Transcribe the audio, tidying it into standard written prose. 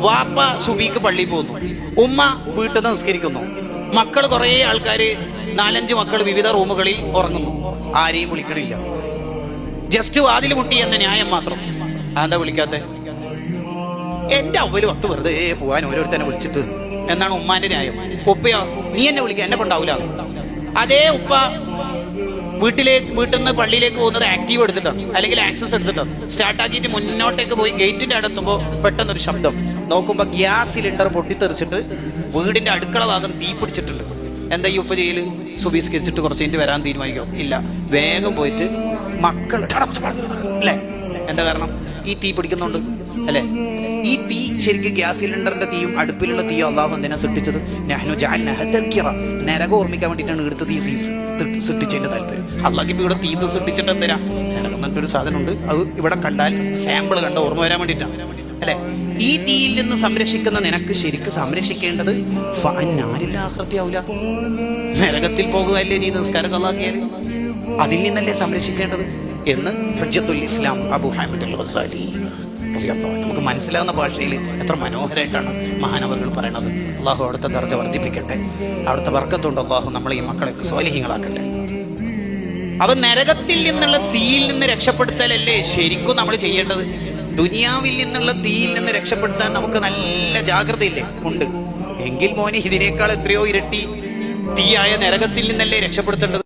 വാപ്പ സുബിക്ക് പള്ളിയിൽ പോകുന്നു, ഉമ്മ വീട്ടിൽ നിന്ന് നിസ്കരിക്കുന്നു, മക്കൾ കുറേ ആൾക്കാര് 4-5 മക്കൾ വിവിധ റൂമുകളിൽ ഉറങ്ങുന്നു, ആരെയും വിളിക്കണില്ല. ജസ്റ്റ് വാതിൽ മുട്ടി എന്ന ന്യായം മാത്രം. അതെന്താ വിളിക്കാത്ത? എന്റെ അവല് 10 വെറുതെ പോവാൻ ഓരോരുത്തരെ വിളിച്ചിട്ട് എന്നാണ് ഉമ്മാന്റെ ന്യായം. ഉപ്പയോ നീ എന്നെ വിളിക്കുക, എന്നെ കൊണ്ടാവൂല. അതേ ഉപ്പ വീട്ടിൽ നിന്ന് പള്ളിയിലേക്ക് പോകുന്നത് ആക്റ്റീവ് എടുത്തിട്ടാണ്, അല്ലെങ്കിൽ ആക്സസ് എടുത്തിട്ടാണ്. സ്റ്റാർട്ടാക്കിയിട്ട് മുന്നോട്ടേക്ക് പോയി ഗേറ്റിന്റെ അടുത്തുമ്പോൾ പെട്ടെന്നൊരു ശബ്ദം നോക്കുമ്പോൾ ഗ്യാസ് സിലിണ്ടർ പൊട്ടിത്തെറിച്ചിട്ട് വീടിന്റെ അടുക്കള ഭാഗം തീ പിടിച്ചിട്ടുണ്ട്. എന്താ ഈ ഉപ്പ ചെയ്യല്? സുബീസ്കരിച്ചിട്ട് കുറച്ച് കഴിഞ്ഞിട്ട് വരാൻ തീരുമാനിക്കും? ഇല്ല, വേഗം പോയിട്ട് മക്കൾ അല്ലേ. എന്താ കാരണം? ഈ തീ പിടിക്കുന്നുണ്ട് അല്ലെ. ഈ തീ ശരിക്കും ഗ്യാസ് സിലിണ്ടറിന്റെ തീയും അടുപ്പിലുള്ള തീയും അള്ളാഹു എന്തിനാ സൃഷ്ടിച്ചത്? നരകം ഓർമ്മിക്കാൻ വേണ്ടിയിട്ടാണ് ഇവിടുത്തെ തീ സൃഷ്ടിച്ചതിന്റെ താല്പര്യം. അള്ളാഹ് ഇവിടെ തീ സൃഷ്ടിച്ചിട്ട് എന്തിനാ? നരകം എന്നൊരു സാധനം ഉണ്ട്, അത് ഇവിടെ കണ്ടാൽ സാമ്പിൾ കണ്ട ഓർമ്മ വരാൻ വേണ്ടിയിട്ടാണ് അല്ലെ. ഈ തീയിൽ നിന്ന് സംരക്ഷിക്കുന്ന നിനക്ക് ശരിക്കും സംരക്ഷിക്കേണ്ടത് ആവൂല, നരകത്തിൽ പോകുകയല്ലേ ചെയ്ത് നിസ്കാരം കളാക്കിയാൽ, അതിൽ നിന്നല്ലേ സംരക്ഷിക്കേണ്ടത് എന്ന് ഹുജ്ജത്തുൽ ഇസ്ലാം അബൂ ഹാമിദ് അൽ ഗസാലി നമുക്ക് മനസ്സിലാകുന്ന ഭാഷയിൽ എത്ര മനോഹരമായിട്ടാണ് മഹാനവറുകൾ പറയണത്. അള്ളാഹു അവിടുത്തെ ദർജ വർദ്ധിപ്പിക്കട്ടെ, അവിടുത്തെ ബർക്കത്തുകൊണ്ട് അള്ളാഹു നമ്മളെ ഈ മക്കളെ സ്വാലിഹീങ്ങളാക്കട്ടെ. അവൻ നരകത്തിൽ നിന്നുള്ള തീയിൽ നിന്ന് രക്ഷപ്പെടുത്തലല്ലേ ശരിക്കും നമ്മൾ ചെയ്യേണ്ടത്. ദുനിയാവിൽ നിന്നുള്ള തീയിൽ നിന്ന് രക്ഷപ്പെടുത്താൻ നമുക്ക് നല്ല ജാഗ്രതയില്ലേ? ഉണ്ട്. എങ്കിൽ മോനെ ഇതിനേക്കാൾ എത്രയോ ഇരട്ടി തീയായ നരകത്തിൽ നിന്നല്ലേ രക്ഷപ്പെടുത്തേണ്ടത്.